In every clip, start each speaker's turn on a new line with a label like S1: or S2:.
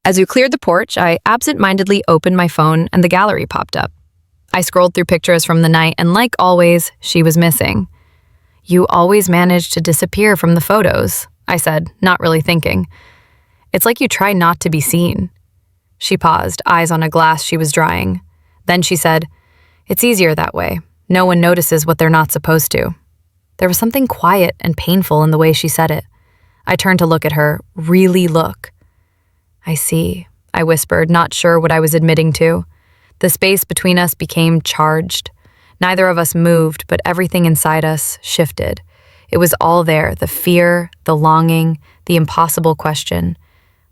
S1: As we cleared the porch, I absent-mindedly opened my phone and the gallery popped up. I scrolled through pictures from the night and like always, she was missing. "You always manage to disappear from the photos," I said, not really thinking. "It's like you try not to be seen." She paused, eyes on a glass she was drying. Then she said, "It's easier that way. No one notices what they're not supposed to." There was something quiet and painful in the way she said it. I turned to look at her, really look. "I see," I whispered, not sure what I was admitting to. The space between us became charged. Neither of us moved, but everything inside us shifted. It was all there, the fear, the longing, the impossible question.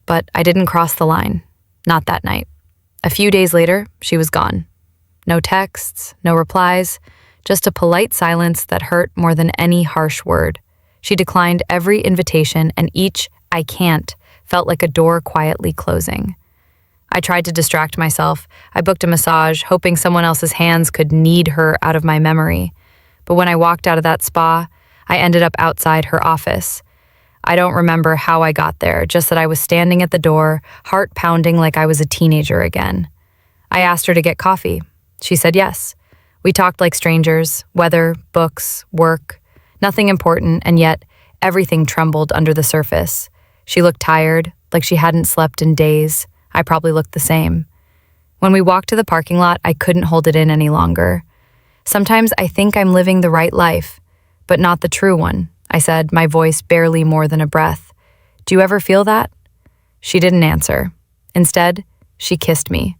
S1: But I didn't cross the line. Not that night. A few days later, she was gone. No texts, no replies, just a polite silence that hurt more than any harsh word. She declined every invitation, and each "I can't" felt like a door quietly closing. I tried to distract myself. I booked a massage, hoping someone else's hands could knead her out of my memory. But when I walked out of that spa, I ended up outside her office. I don't remember how I got there, just that I was standing at the door, heart pounding like I was a teenager again. I asked her to get coffee. She said yes. We talked like strangers, weather, books, work, nothing important, and yet everything trembled under the surface. She looked tired, like she hadn't slept in days. I probably looked the same. When we walked to the parking lot, I couldn't hold it in any longer. "Sometimes I think I'm living the right life, but not the true one," I said, my voice barely more than a breath. "Do you ever feel that?" She didn't answer. Instead, she kissed me.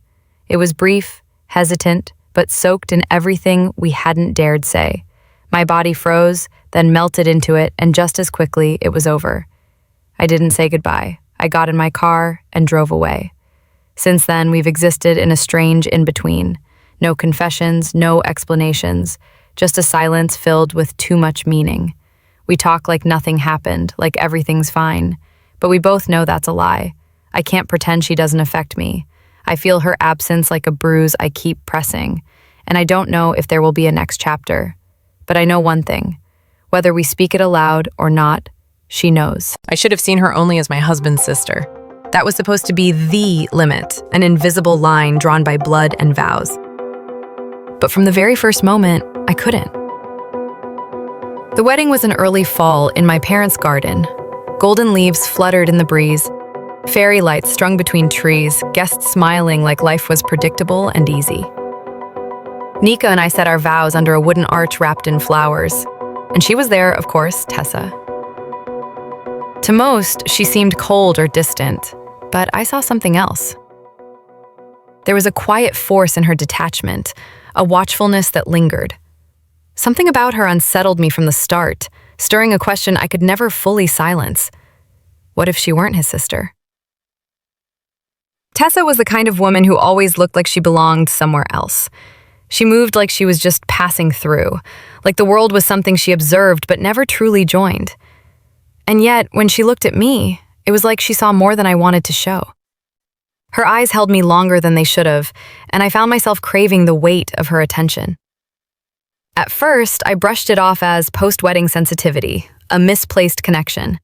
S1: It was brief, hesitant, but soaked in everything we hadn't dared say. My body froze, then melted into it, and just as quickly, it was over. I didn't say goodbye. I got in my car and drove away. Since then, we've existed in a strange in-between. No confessions, no explanations, just a silence filled with too much meaning. We talk like nothing happened, like everything's fine. But we both know that's a lie. I can't pretend she doesn't affect me. I feel her absence like a bruise I keep pressing, and I don't know if there will be a next chapter. But I know one thing. Whether we speak it aloud or not, she knows.
S2: I should have seen her only as my husband's sister. That was supposed to be the limit, an invisible line drawn by blood and vows. But from the very first moment, I couldn't. The wedding was in early fall in my parents' garden. Golden leaves fluttered in the breeze, fairy lights strung between trees, guests smiling like life was predictable and easy. Nika and I said our vows under a wooden arch wrapped in flowers. And she was there, of course, Tessa. To most, she seemed cold or distant, but I saw something else. There was a quiet force in her detachment, a watchfulness that lingered. Something about her unsettled me from the start, stirring a question I could never fully silence. What if she weren't his sister? Tessa was the kind of woman who always looked like she belonged somewhere else. She moved like she was just passing through, like the world was something she observed but never truly joined. And yet, when she looked at me, it was like she saw more than I wanted to show. Her eyes held me longer than they should have, and I found myself craving the weight of her attention. At first, I brushed it off as post-wedding sensitivity, a misplaced connection.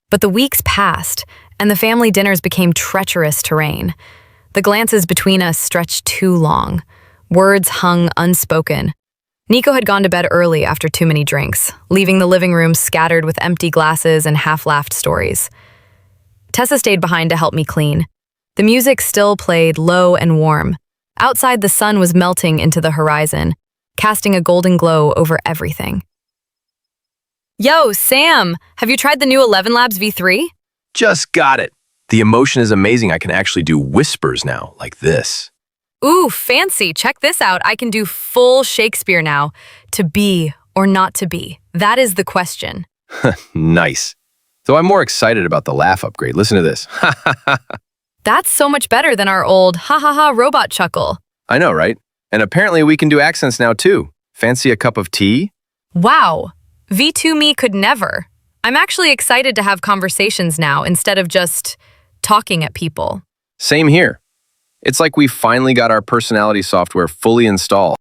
S2: But the weeks passed, and the family dinners became treacherous terrain. The glances between us stretched too long. Words hung unspoken. Nico had gone to bed early after too many drinks, leaving the living room scattered with empty glasses and half-laughed stories. Tessa stayed behind to help me clean. The music still played low and warm. Outside, the sun was melting into the horizon, casting a golden glow over everything. Yo, Sam! Have you tried the new 11 Labs V3?
S3: Just got it. The emotion is amazing. I can actually do whispers now, like this.
S1: Ooh, fancy. Check this out. I can do full Shakespeare now. To be or not to be? That is the question.
S3: Nice. Though I'm more excited about the laugh upgrade. Listen to this.
S1: That's so much better than our old ha-ha-ha robot chuckle.
S3: I know, right? And apparently we can do accents now too. Fancy a cup of tea?
S1: Wow. V2 me could never. I'm actually excited to have conversations now instead of just talking at people.
S3: Same here. It's like we finally got our personality software fully installed.